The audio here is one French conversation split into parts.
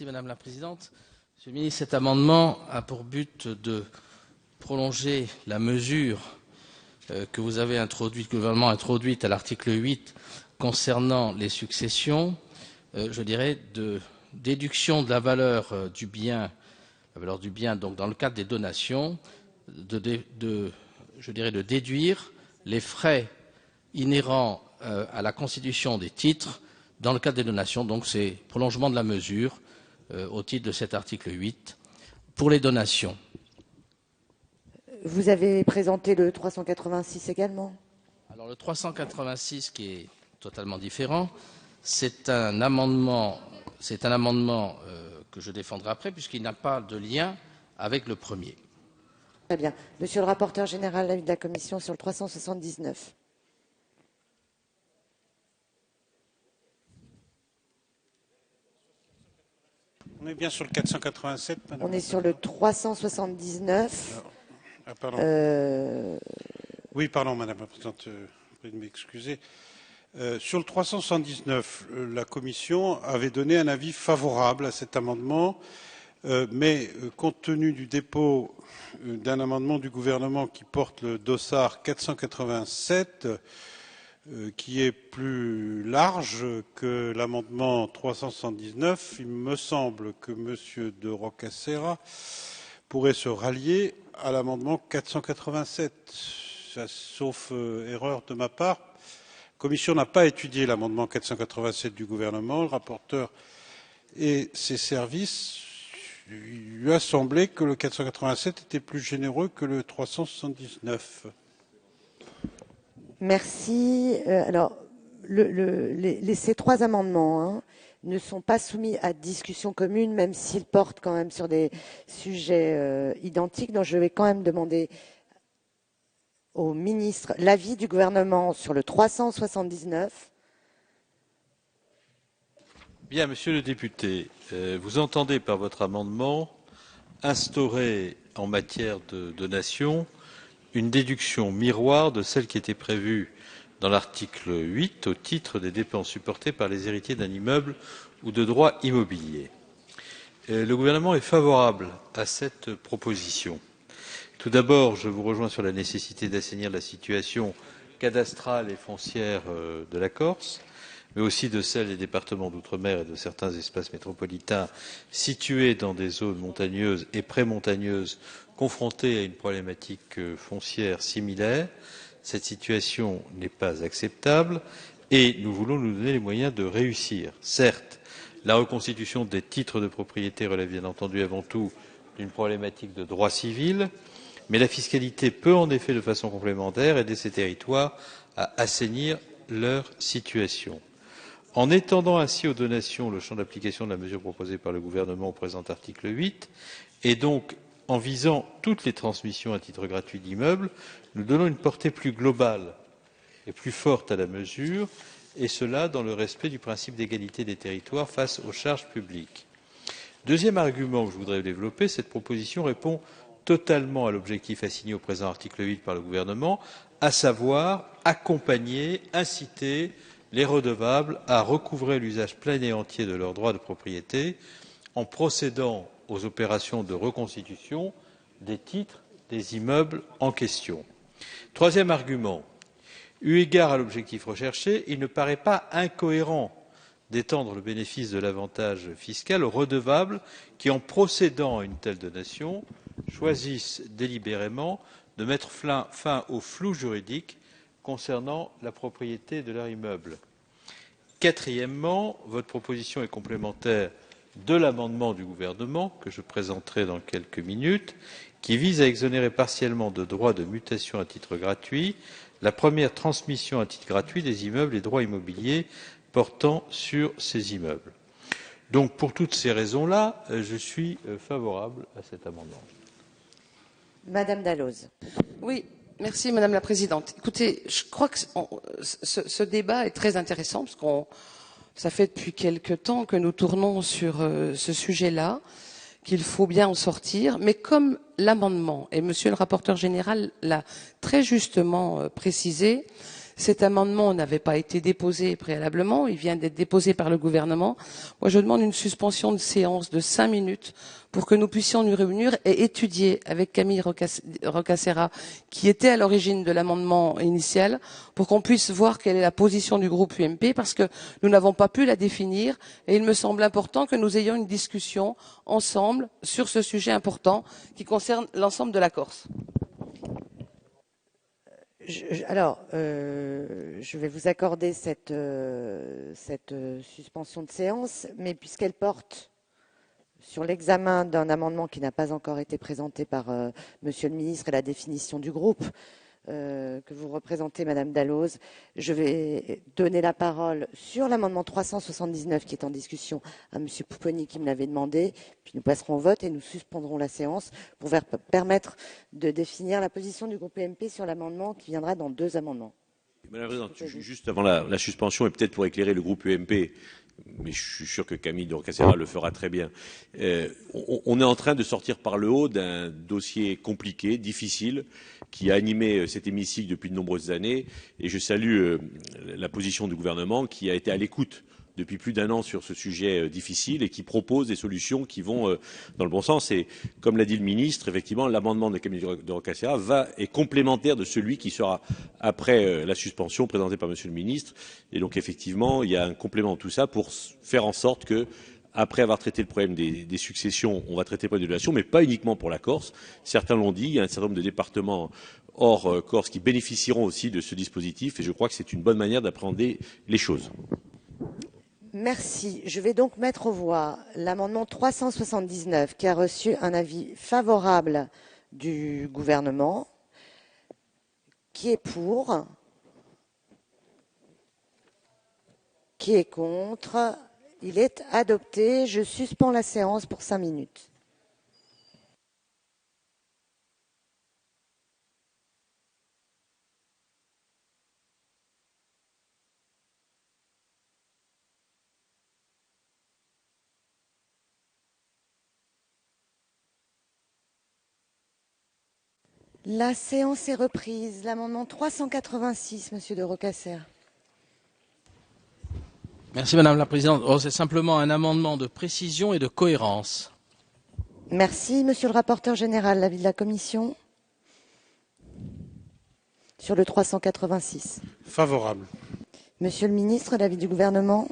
Merci Madame la Présidente. Monsieur le Ministre, cet amendement a pour but de prolonger la mesure que vous avez introduite, que le gouvernement a introduite à l'article 8 concernant les successions, je dirais, de déduction de la valeur du bien, donc dans le cadre des donations, de déduire les frais inhérents à la constitution des titres dans le cadre des donations. Donc c'est prolongement de la mesure au titre de cet article 8 pour les donations. Vous avez présenté le 386 également. Alors le 386 qui est totalement différent, c'est un amendement que je défendrai après puisqu'il n'a pas de lien avec le premier. Très bien. Monsieur le rapporteur général, l'avis de la Commission sur le 379. On est bien sur le 487, madame. On est sur le 379. Ah, pardon. Oui, pardon, madame la présidente, veuillez m'excuser. Sur le 379, la Commission avait donné un avis favorable à cet amendement, mais compte tenu du dépôt d'un amendement du gouvernement qui porte le dossard 487, qui est plus large que l'amendement 379, il me semble que M. de Roccassera pourrait se rallier à l'amendement 487, sauf erreur de ma part. La Commission n'a pas étudié l'amendement 487 du gouvernement. Le rapporteur et ses services lui a semblé que le 487 était plus généreux que le 379. Merci. Alors, ces trois amendements ne sont pas soumis à discussion commune, même s'ils portent quand même sur des sujets identiques. Donc, je vais quand même demander au ministre l'avis du gouvernement sur le 379. Bien, monsieur le député, vous entendez par votre amendement instaurer en matière de donation une déduction miroir de celle qui était prévue dans l'article 8 au titre des dépenses supportées par les héritiers d'un immeuble ou de droits immobiliers. Le gouvernement est favorable à cette proposition. Tout d'abord, je vous rejoins sur la nécessité d'assainir la situation cadastrale et foncière de la Corse, mais aussi de celle des départements d'outre-mer et de certains espaces métropolitains situés dans des zones montagneuses et prémontagneuses confrontés à une problématique foncière similaire. Cette situation n'est pas acceptable et nous voulons nous donner les moyens de réussir. Certes, la reconstitution des titres de propriété relève bien entendu avant tout d'une problématique de droit civil, mais la fiscalité peut en effet de façon complémentaire aider ces territoires à assainir leur situation. En étendant ainsi aux donations le champ d'application de la mesure proposée par le gouvernement au présent article 8 et donc en visant toutes les transmissions à titre gratuit d'immeubles, nous donnons une portée plus globale et plus forte à la mesure, et cela dans le respect du principe d'égalité des territoires face aux charges publiques. Deuxième argument que je voudrais développer, cette proposition répond totalement à l'objectif assigné au présent article 8 par le gouvernement, à savoir accompagner, inciter les redevables à recouvrer l'usage plein et entier de leurs droits de propriété en procédant aux opérations de reconstitution des titres des immeubles en question. Troisième argument, eu égard à l'objectif recherché, il ne paraît pas incohérent d'étendre le bénéfice de l'avantage fiscal aux redevables qui, en procédant à une telle donation, choisissent délibérément de mettre fin au flou juridique concernant la propriété de leur immeuble. Quatrièmement, votre proposition est complémentaire de l'amendement du gouvernement que je présenterai dans quelques minutes, qui vise à exonérer partiellement de droits de mutation à titre gratuit la première transmission à titre gratuit des immeubles et droits immobiliers portant sur ces immeubles. Donc, pour toutes ces raisons-là, je suis favorable à cet amendement. Madame Dalloz. Oui, merci Madame la Présidente. Écoutez, je crois que ce débat est très intéressant parce ça fait depuis quelque temps que nous tournons sur ce sujet-là, qu'il faut bien en sortir. Mais comme l'amendement, et Monsieur le rapporteur général l'a très justement précisé, Cet amendement n'avait pas été déposé préalablement, il vient d'être déposé par le gouvernement. Moi, je demande une suspension de séance de 5 minutes pour que nous puissions nous réunir et étudier avec Camille Rocacera, qui était à l'origine de l'amendement initial, pour qu'on puisse voir quelle est la position du groupe UMP, parce que nous n'avons pas pu la définir, et il me semble important que nous ayons une discussion ensemble sur ce sujet important qui concerne l'ensemble de la Corse. Je vais vous accorder cette suspension de séance, mais puisqu'elle porte sur l'examen d'un amendement qui n'a pas encore été présenté par Monsieur le ministre et la définition du groupe que vous représentez, Madame Dalloz, je vais donner la parole sur l'amendement 379 qui est en discussion à Monsieur Pupponi qui me l'avait demandé, puis nous passerons au vote et nous suspendrons la séance pour permettre de définir la position du groupe UMP sur l'amendement qui viendra dans 2 amendements. Madame la Présidente, juste avant la suspension et peut-être pour éclairer le groupe UMP, mais je suis sûr que Camille de Rocacera le fera très bien. On est en train de sortir par le haut d'un dossier compliqué, difficile, qui a animé cet hémicycle depuis de nombreuses années, et je salue la position du gouvernement qui a été à l'écoute depuis plus d'1 an sur ce sujet difficile et qui propose des solutions qui vont dans le bon sens. Et comme l'a dit le ministre, effectivement, l'amendement de Camille de Rocacera est complémentaire de celui qui sera après la suspension présenté par Monsieur le ministre. Et donc, effectivement, il y a un complément de tout ça pour faire en sorte que, après avoir traité le problème des successions, on va traiter le problème des donations, mais pas uniquement pour la Corse. Certains l'ont dit, il y a un certain nombre de départements hors Corse qui bénéficieront aussi de ce dispositif et je crois que c'est une bonne manière d'appréhender les choses. Merci. Je vais donc mettre aux voix l'amendement 379 qui a reçu un avis favorable du gouvernement. Qui est pour? Qui est contre? Il est adopté. Je suspends la séance pour 5 minutes. La séance est reprise. L'amendement 386, Monsieur de Rocacera. Merci Madame la Présidente. C'est simplement un amendement de précision et de cohérence. Merci, Monsieur le rapporteur général. L'avis de la Commission sur le 386. Favorable. Monsieur le ministre, l'avis du gouvernement?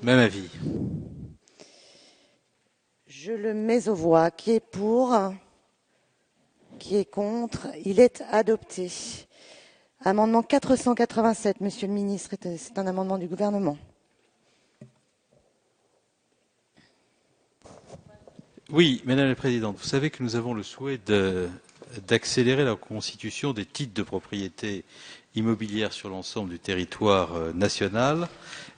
Même avis. Je le mets aux voix. Qui est pour? Qui est contre? Il est adopté. Amendement 487, Monsieur le ministre, c'est un amendement du gouvernement. Oui, Madame la Présidente, vous savez que nous avons le souhait d'accélérer la constitution des titres de propriété immobilière sur l'ensemble du territoire national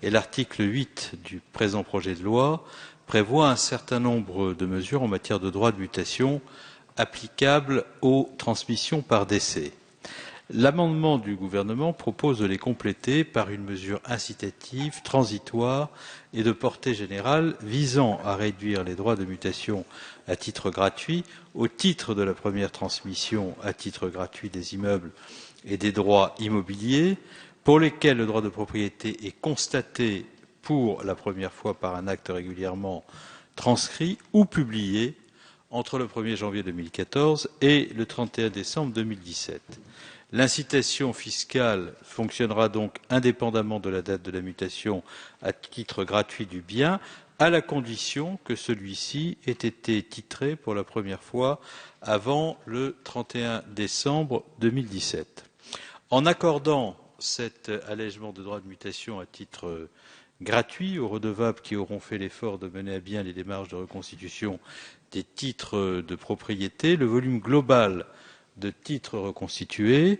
et l'article 8 du présent projet de loi prévoit un certain nombre de mesures en matière de droit de mutation applicables aux transmissions par décès. L'amendement du gouvernement propose de les compléter par une mesure incitative, transitoire et de portée générale visant à réduire les droits de mutation à titre gratuit au titre de la première transmission à titre gratuit des immeubles et des droits immobiliers pour lesquels le droit de propriété est constaté pour la première fois par un acte régulièrement transcrit ou publié entre le 1er janvier 2014 et le 31 décembre 2017. L'incitation fiscale fonctionnera donc indépendamment de la date de la mutation à titre gratuit du bien, à la condition que celui-ci ait été titré pour la première fois avant le 31 décembre 2017. En accordant cet allègement de droit de mutation à titre gratuit aux redevables qui auront fait l'effort de mener à bien les démarches de reconstitution des titres de propriété, le volume global de titres reconstitués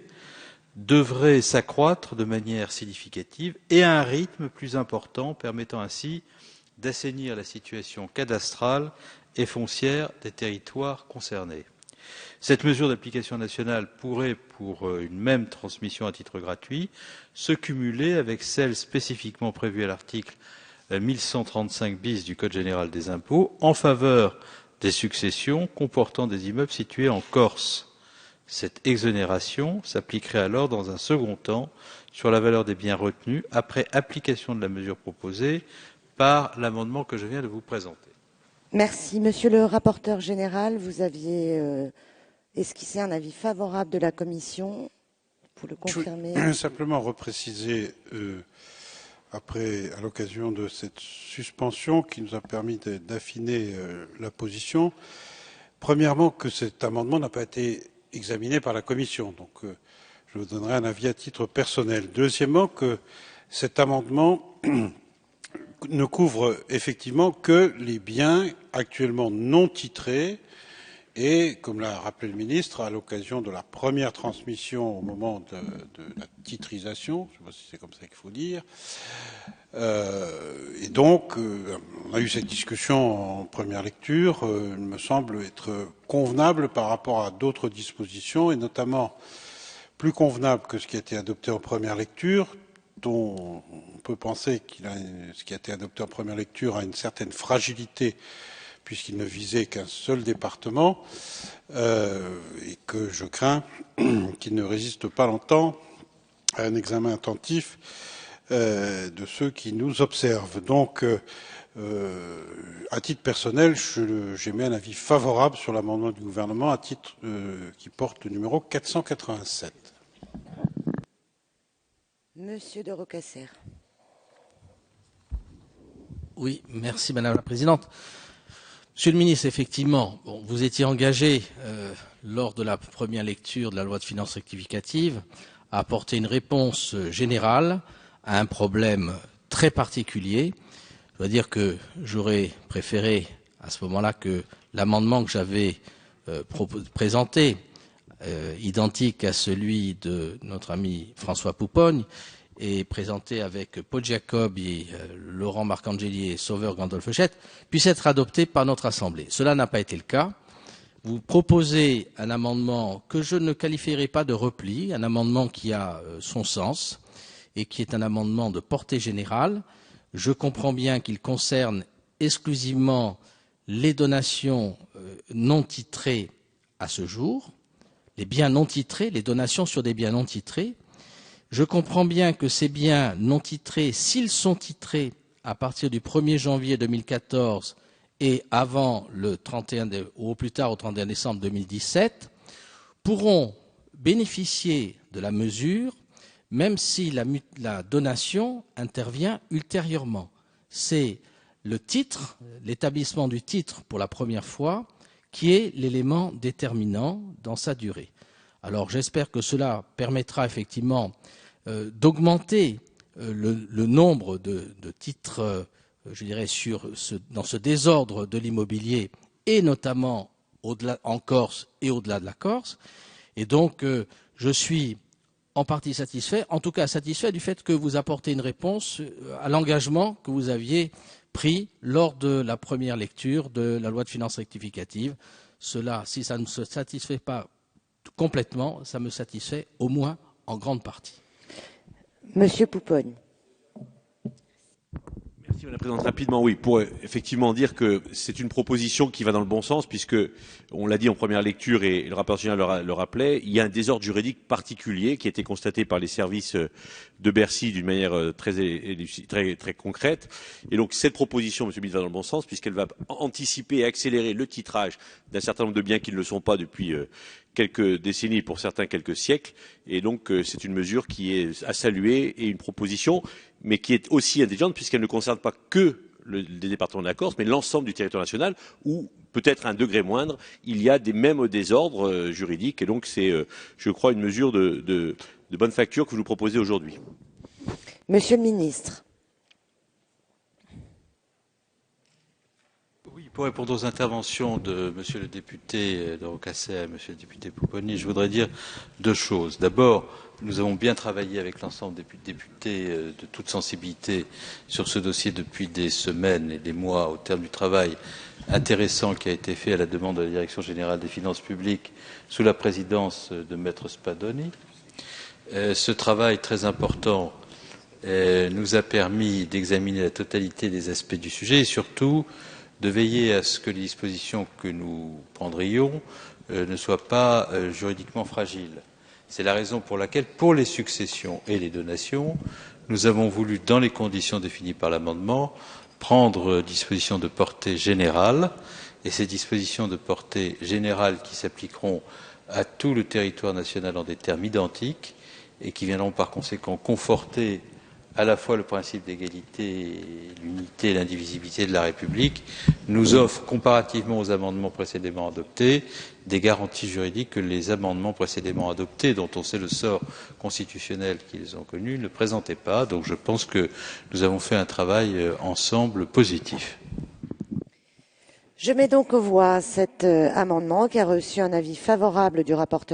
devrait s'accroître de manière significative et à un rythme plus important, permettant ainsi d'assainir la situation cadastrale et foncière des territoires concernés. Cette mesure d'application nationale pourrait, pour une même transmission à titre gratuit, se cumuler avec celle spécifiquement prévue à l'article 1135 bis du Code général des impôts en faveur des successions comportant des immeubles situés en Corse. Cette exonération s'appliquerait alors dans un second temps sur la valeur des biens retenus après application de la mesure proposée par l'amendement que je viens de vous présenter. Merci. Monsieur le rapporteur général, vous aviez esquissé un avis favorable de la Commission. Vous le confirmez? Je veux simplement repréciser, à l'occasion de cette suspension qui nous a permis d'affiner la position, premièrement que cet amendement n'a pas été examiné par la Commission. Donc je vous donnerai un avis à titre personnel. Deuxièmement, que cet amendement ne couvre effectivement que les biens actuellement non titrés et, comme l'a rappelé le ministre, à l'occasion de la première transmission au moment de la titrisation, je ne sais pas si c'est comme ça qu'il faut dire, et donc on a eu cette discussion en première lecture, il me semble être convenable par rapport à d'autres dispositions, et notamment plus convenable que ce qui a été adopté en première lecture, dont on peut penser ce qui a été adopté en première lecture a une certaine fragilité puisqu'il ne visait qu'un seul département et que je crains qu'il ne résiste pas longtemps à un examen attentif de ceux qui nous observent. Donc, à titre personnel, j'émets un avis favorable sur l'amendement du gouvernement à titre qui porte le numéro 487. Monsieur de Rocasser. Oui, merci Madame la Présidente. Monsieur le ministre, effectivement, vous étiez engagé lors de la première lecture de la loi de finances rectificative à apporter une réponse générale à un problème très particulier. Je dois dire que j'aurais préféré à ce moment-là que l'amendement que j'avais présenté, identique à celui de notre ami François Poupogne, et présenté avec Paul Jacob et Laurent Marcangeli et Sauveur Gandolf Chette, puisse être adopté par notre Assemblée. Cela n'a pas été le cas. Vous proposez un amendement que je ne qualifierai pas de repli, un amendement qui a son sens et qui est un amendement de portée générale. Je comprends bien qu'il concerne exclusivement les donations non titrées à ce jour, les biens non titrés, les donations sur des biens non titrés. Je comprends bien que ces biens non titrés, s'ils sont titrés à partir du 1er janvier 2014 et avant le 31 ou au plus tard au 31 décembre 2017, pourront bénéficier de la mesure même si la donation intervient ultérieurement. C'est le titre, l'établissement du titre pour la première fois, qui est l'élément déterminant dans sa durée. Alors j'espère que cela permettra effectivement d'augmenter le nombre de titres, je dirais, dans ce désordre de l'immobilier, et notamment en Corse et au-delà de la Corse. Et donc je suis en partie satisfait, en tout cas satisfait du fait que vous apportez une réponse à l'engagement que vous aviez pris lors de la première lecture de la loi de finances rectificative. Cela, si ça ne se satisfait pas complètement, ça me satisfait au moins en grande partie. Monsieur Poupogne. Merci Madame la Présidente. Rapidement, oui, pour effectivement dire que c'est une proposition qui va dans le bon sens, puisque on l'a dit en première lecture et le rapporteur général le rappelait, il y a un désordre juridique particulier qui a été constaté par les services de Bercy d'une manière très concrète. Et donc cette proposition, Monsieur le ministre, va dans le bon sens, puisqu'elle va anticiper et accélérer le titrage d'un certain nombre de biens qui ne le sont pas depuis quelques décennies, pour certains quelques siècles. Et donc c'est une mesure qui est à saluer et une proposition, mais qui est aussi intelligente puisqu'elle ne concerne pas que les départements de la Corse, mais l'ensemble du territoire national où, peut-être à un degré moindre, il y a des mêmes désordres juridiques. Et donc c'est, je crois, une mesure de bonne facture que vous nous proposez aujourd'hui. Monsieur le ministre. Oui, pour répondre aux interventions de Monsieur le député de Rocasser et Monsieur le député Pouponi, je voudrais dire deux choses. D'abord, nous avons bien travaillé avec l'ensemble des députés de toute sensibilité sur ce dossier depuis des semaines et des mois au terme du travail intéressant qui a été fait à la demande de la Direction générale des finances publiques sous la présidence de Maître Spadoni. Ce travail très important nous a permis d'examiner la totalité des aspects du sujet et surtout de veiller à ce que les dispositions que nous prendrions ne soient pas juridiquement fragiles. C'est la raison pour laquelle, pour les successions et les donations, nous avons voulu, dans les conditions définies par l'amendement, prendre dispositions de portée générale, et ces dispositions de portée générale qui s'appliqueront à tout le territoire national en des termes identiques et qui viendront par conséquent conforter à la fois le principe d'égalité, l'unité et l'indivisibilité de la République, nous offrent, comparativement aux amendements précédemment adoptés, des garanties juridiques que les amendements précédemment adoptés, dont on sait le sort constitutionnel qu'ils ont connu, ne présentaient pas. Donc je pense que nous avons fait un travail ensemble positif. Je mets donc aux voix cet amendement qui a reçu un avis favorable du rapporteur.